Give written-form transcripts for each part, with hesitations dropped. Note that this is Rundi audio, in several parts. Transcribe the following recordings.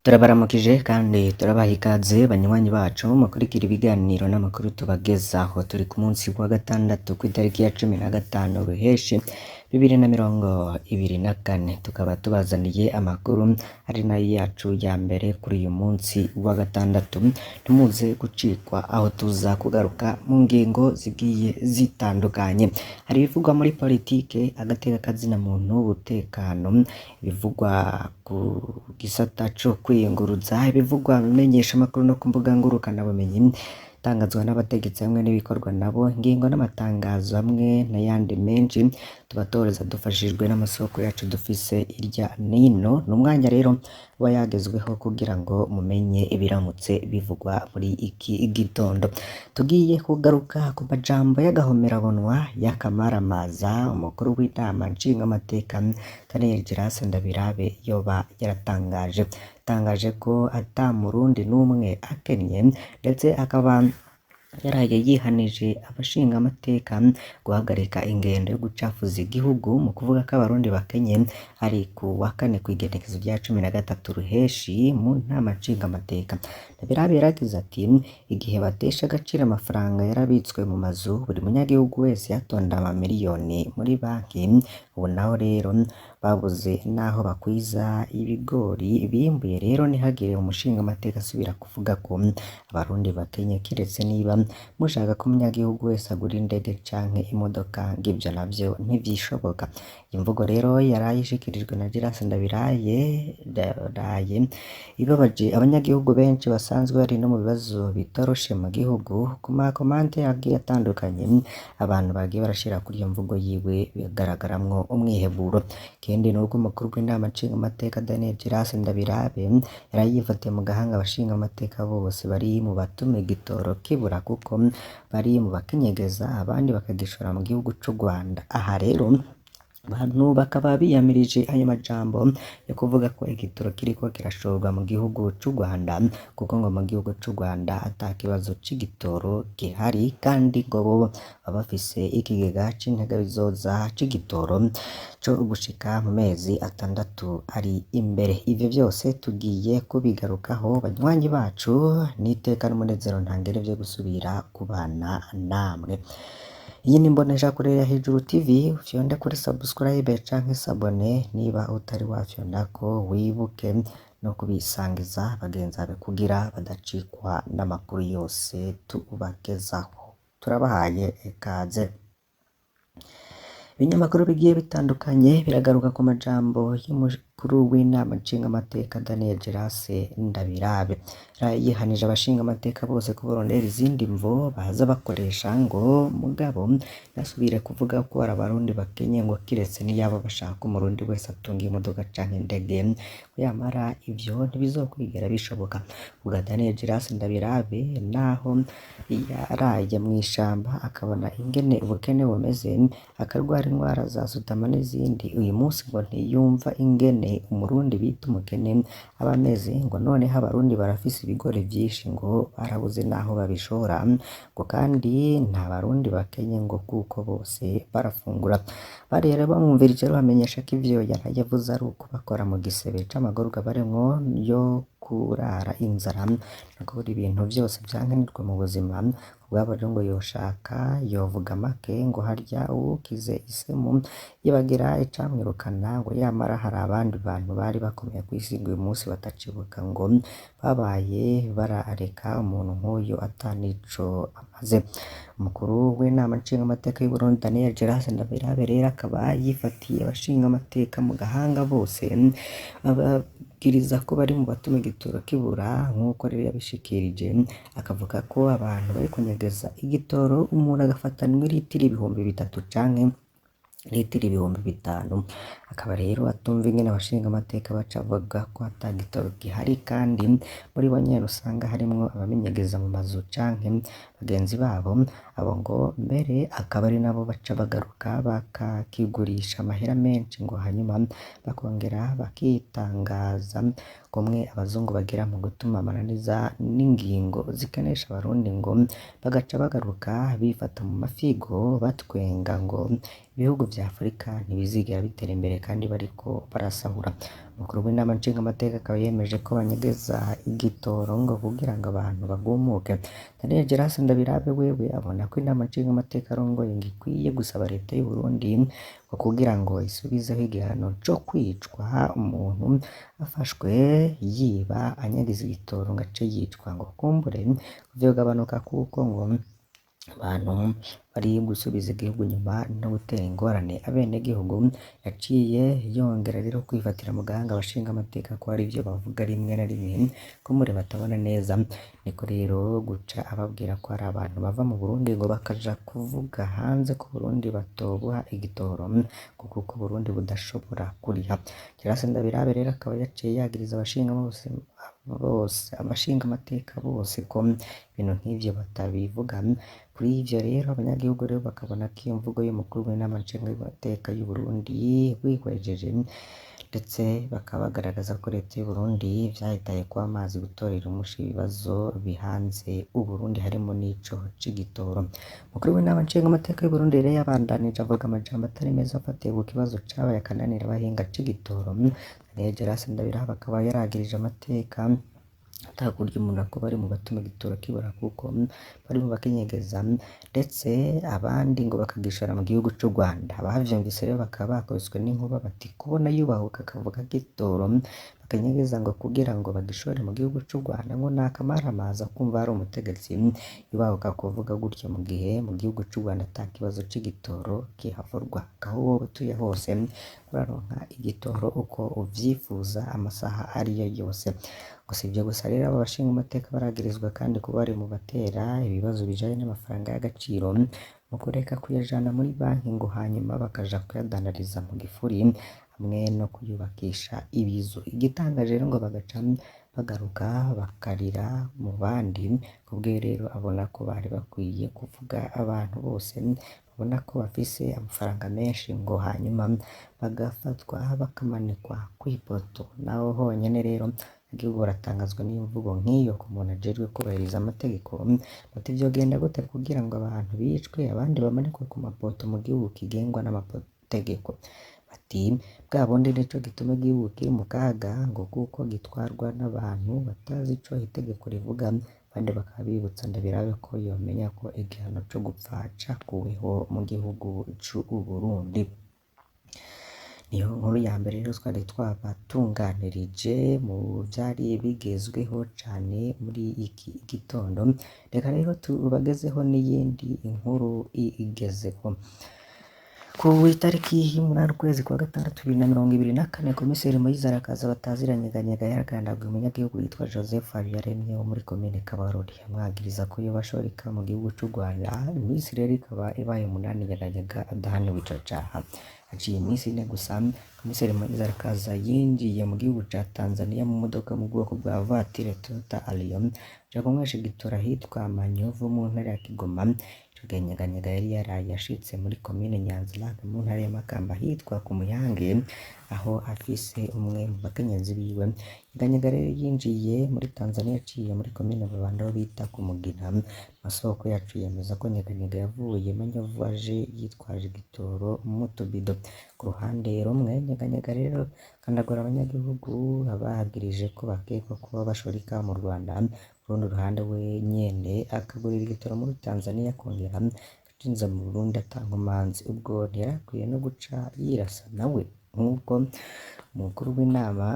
Turabaramukije kandi turabaha ikaze banywanyi bacu mukurikira ibiganiro n'amakuru tubagezaho. Turi ku munsi wa gatandatu kw'itariki ya 15 Ruheshi 2024, tukaba tubazaniye amakuru ari nayo yacu ya mbere kuri uyu munsi wa gatandatu. Ntimuze gucikwa aho tuza kugaruka mu ngingo zigiye zitandukanye. Hari ibivugwa muri politike, agateka kazina muntu, ubutekano, ibivugwa ku gisata co kwiyunguruza, ibivugwa mu menyeshamakuru no ku mbuga ngurukana bumenyi, itangazwa n'abategetsi hamwe n'ibikorwa nabo, ingingo n'amatangazo hamwe n'ayandi menshi tubatoreza dufashijwe n'amasoko yacu dufise irya nino. Ni umwanya rero uba yagezweho kugira ngo mumenye ibiramutse bivugwa muri iki gitondo. Tugiye kugaruka ku majambo y'agahomerabunwa y'akamaramaza umukuru w'inama nshingamateka Daniel Girase Ndabirabe yoba yaratangaje ko ata murundi n'umwe akennye, ndetse akaba yaraye yihanije abashinga amateka guhagarika ingendo yo gucafuza igihugu mu kuvuga ko abarundi bakenye. Ari ku wa kane kw'igenekezo rya 13 Ruheshi mu nama nshinga amateka, Ndabirabe yaragize ati igihe batesha agaciro amafaranga yarabitswe mu mazu, buri munyagihugu wese yatonda amamiliyoni muri banki, ubu naho rero babuze naho bakwiza ibigori bimbuye. Rero ntihagire umushinga amateka asubira kuvuga ko abarundi bakenye, kiretse niba mushaka ko umunyagihugu wese agura indege canke imodoka, ng'ivyo navyo ntivyishoboka. Imvugo rero yarayishikirijwe na Girase Ndabiraye ibabaje abanyagihugu benshi basanzwe bari no mu bibazo bitoroshe mu gihugu. Ku makomante yagiye atandukanye abantu bagiye barashira kuri iyo mvugo yiwe bigaragaramwo umwiheburo. Ikindi nuko umukuru w'inama nshingamateka Daniel Girase Ndabirabe yarayifatiye mu gahanga abashinga amateka bose bari mu batuma igitoro kibura, kuko bari mu bakenyegeza abandi bakagishora mu gihugu c'u Rwanda. Aha rero abantu bakaba biyamirije ayo majambo yo kuvuga ko igitoro kiriko kirashorwa mu gihugu c'u Rwanda, kuko ngo mu gihugu c'u Rwanda ata kibazo c'igitoro gihari, kandi ngo bo baba bafise ikigega c'integabizoza c'igitoro co gushika mu mezi 6 ari imbere. Ivyo vyose tugiye kubigarukaho banywanyi bacu, n'iteka n'umunezero ntangere vyo gusubira kubana namwe. Iyi ni Mboneshakure ya Hejuru TV, ufyonde kuri subscribe canke sabone niba utari wafyondako, wibuke no kubisangiza bagenzi bawe kugira badacikwa n'amakuru yose tubagezaho. Turabahaye ikaze. Ibinyamakuru bigiye bitandukanye biragaruka ku majambo y'umukuru w'inama nshingamateka Daniel Girase Ndabirabe. Yihanije abashinga amateka bose kuborondera izindi mvo baza bakoresha ngo mugabo nasubire kuvuga ko ari abarundi bakenye, ngo kiretse niyaba bashaka umurundi wese atunga imodoka canke indege, yamara ivyo ntibizokwigera bishoboka. Ubwa Daniel Girase Ndabirabe naho yaraye mw'ishamba akabona ingene ubukene bumeze, akarwara indwara za sudama n'izindi, uyu munsi ngo ntiyumva ingene umurundi bita umukene aba ameze, ngo noneho abarundi barafise ibigori vyinshi ngo barabuze naho babishora, ngo kandi nta barundi bakenye ngo kuko bose barafungura. Barera bamwumvirije bamenyesha ko ivyo yaraye avuze ari uko bakora mu gisebe c'amagorwa barimwo yo kurara inzara no kubura ibintu vyose vyankenerwa mu buzima. Ubwabo rero ngo yoshaka yovuga make, ngo harya uwukize isemu yibagira icamwirukana, ngo yamara hari abandi bantu bari bakomeye kw'isi ngo uyu munsi batacibuka, ngo babaye barareka umuntu nk'uyu atanico amaze. Umukuru w'inama nshingamateka y'u Burundi Daniel Girase Ndabirabe rero akaba yifatiye abashinga amateka mu gahanga bose, ababwiriza ko bari mu batuma igitoro kibura, nk'uko rero yabishikirije, akavuga ko abantu bari kunyegeza igitoro, umuntu agafatanwa litiro 3,000 canke litiro 5,000. Akaba rero atumva ingene abashinga amateka baca bavuga ko ata gitoro gihari, kandi muri bo nyene usanga harimwo abamenyegeza mu mazu canke bagenzi babo, abo ngo mbere akaba ari nabo baca bagaruka bakakigurisha amahera menshi, ngo hanyuma bakongera bakitangaza kumwe abazungu bagira mu gutuma amananiza n'ingingo zikenesha abarundi, ngo bagaca bagaruka bifata mu mafigo batwenga ngo ibihugu vya Afurika ntibizigera bitera imbere kandi bariko barasahura. Umukuru w'inama nshingamateka akaba yemeje ko banyegeza igitoro ngo kugira ngo abantu bagumuke. Daniel Gerase Ndabirabe wewe abona ko inama nshingamateka arongoye ngo ikwiye gusaba leta y'u Burundi ngo kugira ngo isubizeho igihano co kwicwa umuntu afashwe yiba anyagiza igitoro ngo ace yicwa, ngo kumbure vyogabanuka kuko ngo abantu bari gusubiza igihugu nyuma no gutera ingorane abenegihugu. Yaciye yongera rero kwifatira muganga abashinga amateka ko hari ivyo bavuga rimwe na rimwe ko muri batabona neza, niko rero guca ababwira ko hari abantu bava mu Burundi ngo bakaja kuvuga hanze ko Burundi batobuha igitoro kuko Burundi budashobora kuriha. Gerase Ndabirabe rero akaba yaciye yagiriza abashinga amateka bose ko ibintu nk'ivyo batabivuga. Kuri ivyo rero abanyagihugu rero bakabona ko iyo mvugo y'umukuru w'inama nshingamateka y'u Burundi wihwejeje, ndetse bakaba bagaragaza ko leta y'u Burundi vyahitaye kuba amazi gutorera umushi ibibazo bihanze u Burundi harimo n'ico c'igitoro. Umukuru w'inama nshingamateka y'u Burundi rero yabandanije avuga amajambo atari meza afatiye ku kibazo cabaye akananira abahinga c'igitoro. Daniel Gerase Ndabirabe akaba yaragirije amateka atakurya umuntu ko bari mu batuma igitoro kibura kuko bari mu bakinyegeza, ndetse abandi ngo bakagishora mu gihugu c'u Rwanda. Abavyumvise rero bakaba bakubiswe n'inkuba bati kubona yubahuka akavuga igitoro bakanyegeza ngo kugira ngo bagishore mu gihugu c'u Rwanda ngo nakamaramaza kumva hari umutegetsi yubahuka kuvuga gutyo mu gihe mu gihugu c'u Rwanda ata kibazo c'igitoro kihavurwa. Aho wowe utuye hose uraronka igitoro uko uvyifuza amasaha ariyo yose. Gusa ivyo gusa rero aba bashinga amateka baragirizwa kandi kuba bari mu batera ibibazo bijanye n'amafaranga y'agaciro mu kureka kuyajana muri banki ngo hanyuma bakaja kuyadandariza mu gifuri hamwe no kuyubakisha ibizu. Igitangaje rero ngo bagaca bagaruka bakarira mu bandi. Kubwe rero abona ko bari bakwiye kuvuga abantu bose babona ko bafise amafaranga menshi ngo hanyuma bagafatwa bakamanikwa kw'ipoto. Naho honyene rero igihugu baratangazwa n'iyo mvugo nk'iyo ku muntu ajejwe kubahiriza amategeko. Bati vyogenda gute kugira ngo abantu bicwe abandi bamanikwe ku mapoto mu gihugu kigengwa n'amategeko? Bati bwa bundi nico gituma igihugu kiri mu kaga ngo kuko gitwarwa n'abantu batazi ico itegeko rivuga, abandi bakaba bibutsa Ndabirabe ko yomenya ko igihano co gupfa cakuweho mu gihugu c'u Burundi. Niyo nkuru ya mbere rero twari twabatunganirije mu vyari bigezweho cane muri iki gitondo. Reka rero tubagezeho n'iyindi inkuru igezeko. Ku itariki y'umunani ukwezi kwa gatandatu 2024 Komiseri Moise Arakaza bataziranyeganyega yaragandaguye umunyagihugu yitwa Joseph Habiyaremye wo muri komine Kabarore, amwagiriza ko yoba ashoreka mu gihugu c'u Rwanda. Iminsi rero ikaba ibaye umunani nyeganyega adahaniwe ico caha. Haciye iminsi ine gusa Komiseri Moise Arakaza yinjiye mu gihugu ca Tanzania mu modoka mu bwoko bwa voiture Toyota Allion aja kunywesha igitoro ahitwa Manyovu mu ntara ya Kigoma. Nyeganyega yari yaraye ashitse muri komine Nyanza-Lac mu ntara ya Makamba ahitwa ku Muyange, aho afise umwe mu bakenyezi biwe. Nyeganyega rero yinjiye muri Tanzania aciye muri komine Mabanda aho bita ku Mugina. Amasoko yacu yemeza ko Nyeganyega yavuye Manyovu aje yitwaje igitoro mu tubido. Ku ruhande rumwe Nyeganyega rero kandagura abanyagihugu abahagirije ko bakekwa kuba bashorika mu Rwanda. Urundi ruhande we nyene akagurira igitoro muri Tanzania akongera acinza mu Burundi atanga umanzi. Ubwo ntiyarakwiye no guca yirasa nawe nk'uko umukuru w'inama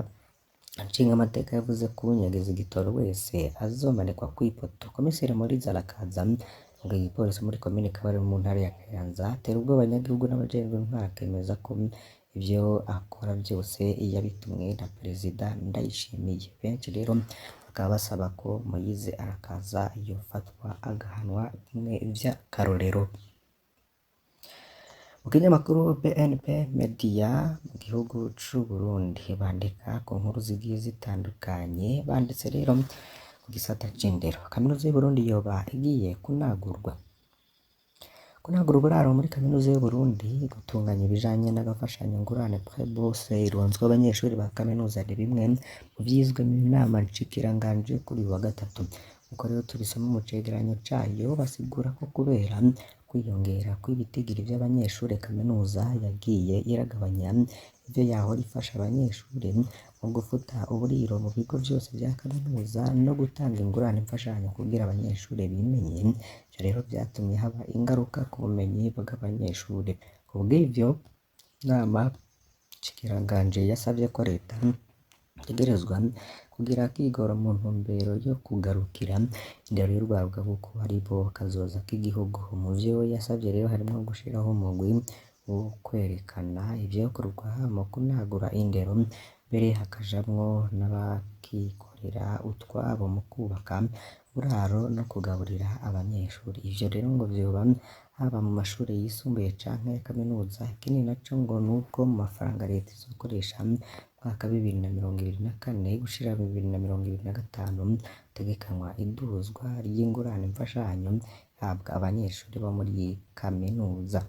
nshingamateka yavuze ko unyegeza igitoro wese azomanikwa kw'ipoto. Komiseri Moise Arakaza ngo igipolisi muri komine Kabarore mu ntara ya Kayanza atera ubwoba abanyagihugu n'abajejwe intwaro akemeza ko ivyo akora vyose yabitumwe na Perezida Ndayishimiye. Benshi rero bakaba basaba ko Moise Arakaza yofatwa agahanwa bimwe vy'akarorero. Mu kinyamakuru BNP Media mu gihugu c'u Burundi bandika ku nkuru zigiye zitandukanye. Banditse rero ku gisata c'indero, kaminuza y'u Burundi yoba igiye kunagurwa. Kunagura uburaro muri kaminuza y'u Burundi gutunganya ibijanye n'agafashanyo ngurane prêt bourse ironzwe abanyeshuri ba kaminuza ni bimwe mu vyizwe mu nama nshikiranganje kuri wa gatatu. Uko rero tubisoma mu cegeranyo cayo basigura ko kubera kwiyongera kw'ibitigiri vy'abanyeshure kaminuza yagiye iragabanya ivyo yahora ifasha abanyeshure mu gufuta uburiro mu bigo vyose vya kaminuza no gutanga ingurane mfashanyo kugira abanyeshure bimenye. Ivyo rero vyatumye haba ingaruka ku bumenyi bw'abanyeshure. Kubw'ivyo nama Shikiranganji yasavye ko leta itegerezwa kugira akigoro mu ntumbero yo kugarukira indero y'urwaruka kuko aribo kazoza k'igihugu. Mu vyo yasavye rero harimwo gushiraho umugwi wo kwerekana ivyokorwa mu kunagura indero, mbere hakajamwo n'abakikorera utwabo mu kubaka uburaro no kugaburira abanyeshuri. Ivyo rero ngo vyoba haba mu mashure yisumbuye canke ya kaminuza. Ikindi naco ngo nuko mu mafaranga leta izokoresha mwaka 2024 gushira 2025 hategekanywa iduzwa ry'ingurane mfashanyo ihabwa abanyeshuri bo muri kaminuza.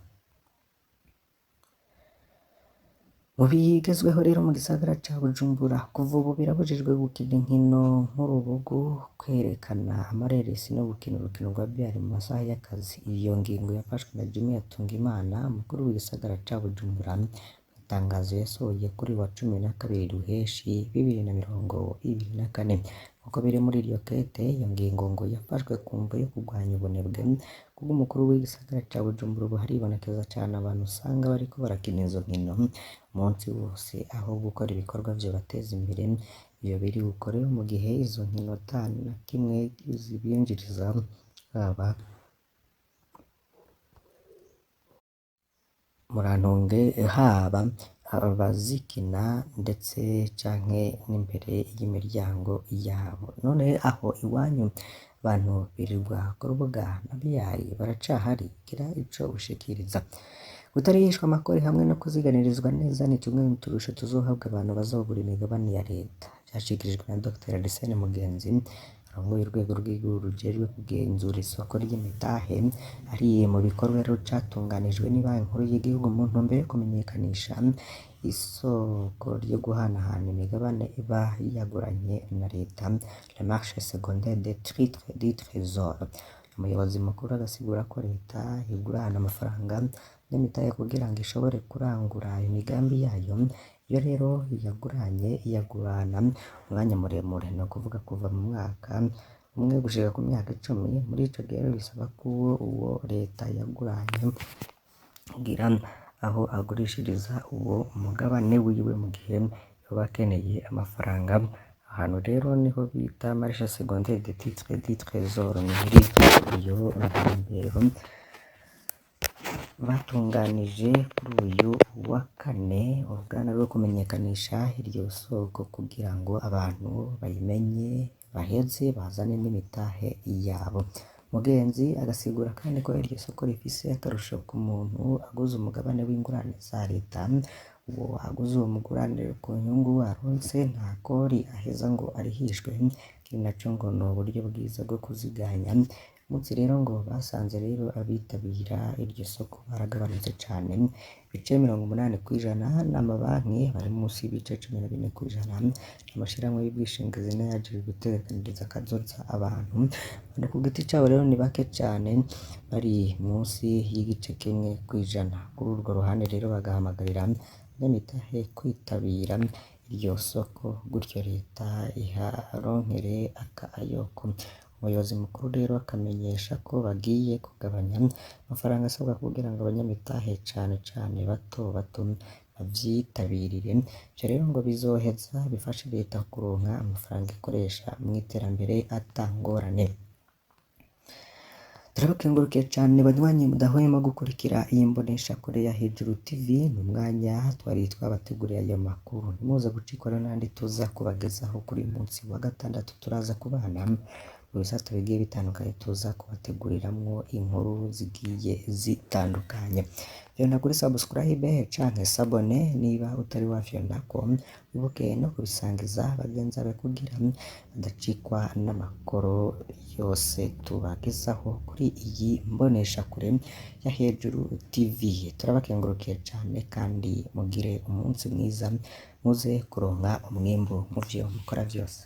Mu bigezweho rero mu gisagara ca Bujumbura kuva ubu birabujijwe gukina inkino nk'urubugu, kwerekana amareresi no gukina urukino rwa biyari mu masaha y'akazi. Iyo ngingo yafashwe na Jimmy Hatungimana, umukuru w'igisagara ca Bujumbura, itangazo yasohoye kuri wa 12 Ruheshi 2024. Uko biri muri iryo kete, iyo ngingo ngo yafashwe ku mvo yo kurwanya ubunebwe kuko umukuru w'igisagara ca Bujumbura ubu haribonekeza cane abantu usanga bariko barakina izo nkino umunsi wose aho gukora ibikorwa vyobateza imbere. Ivyo biri gukorera mu gihe izo nkino ata na kimwe zibinjiriza, haba murantunge haba abazikina ndetse canke n'imbere y'imiryango yabo. None aho iwanyu abantu birirwa ku rubuga na biyari baracahari? Gira ico ushikiriza. Kutarihishwa amakori hamwe no kuziganirizwa neza ni tumwe mu turusho tuzohabwa abantu bazogura imigabane ya leta, vyashikirijwe na Dr. Arsene Mugenzi arongoye urwego rw'igihugu rujejwe kugenzura isoko ry'imitahe. Ari mu bikorwa rero catunganijwe n'Ibanki Nkuru y'Igihugu mu ntumbero yo kumenyekanisha isoko ryo guhanahana imigabane iba yaguranye na leta, le marché secondaire des titres du trésor. Umuyobozi mukuru agasigura ko leta igurana amafaranga y'imitahe kugira ngo ishobore kurangura imigambi yayo. Iyo rero iyagurana umwanya muremure, no kuvuga kuva mu mwaka umwe gushika ku myaka 10. Muri ico gihe bisaba ko uwo leta yaguranye kugira aho agurishiriza uwo umugabane wiwe mu gihe yoba akeneye amafaranga. Ahantu rero niho bita marché secondaire des titres du trésor. Muri iyo ntumbero batunganije kuri uyu wa kane uruganda rwo kumenyekanisha iryo soko kugira ngo abantu bayimenye baheze bazane n'imitahe yabo. Mugenzi agasigura kandi ko iryo soko rifise akarusho ku muntu aguze umugabane w'ingurane za leta. Uwo aguze uwo mugurane ku nyungu aronse nta kori aheza ngo arihishwe. Ikindi naco ngo ni uburyo bwiza bwo kuziganya. Munsi rero ngo basanze rero abitabira iryo soko baragabanutse cane, ibice 80% n'amabanki bari munsi y'ibice 14%. Amashirahamwe y'ubwishingizi n'ayajejwe gutegekaniriza akazoza abantu ku giti cabo rero ni bake cane, bari munsi y'igice 1%. Kuri urwo ruhande rero bagahamagarira abanyamitahe kwitabira iryo soko gutyo leta iharonkere akayoko. Umuyobozi mukuru rero akamenyesha ko bagiye kugabanya amafaranga asabwa kugira ngo abanyamitahe cane cane bato bavyitabirire. Ivyo rero ngo bizoheza bifashe leta kuronka amafaranga ikoresha mw'iterambere ata ngorane. Turabakengurukiye cane banywanyi mudahwema gukurikira iyi mboneshakure ya Hejuru TV. Ni umwanya twari twabateguriye ayo makuru, ntimuze gucikwa n'andi tuza kubagezaho kuri munsi wa gatandatu. Turaza kubana mu bisata bigiye bitandukanye tuza kubateguriramwo inkuru zigiye zitandukanye. Vyonda kuri subscribe canke sabone niba utari wafyondako, wibuke no kubisangiza bagenzi bawe kugira badacikwa n'amakuru yose tubagezaho kuri iyi mboneshakure ya Hejuru TV. Turabakengurukiye cane kandi mugire umunsi mwiza, muze kuronka umwimbu mu vyo mukora vyose.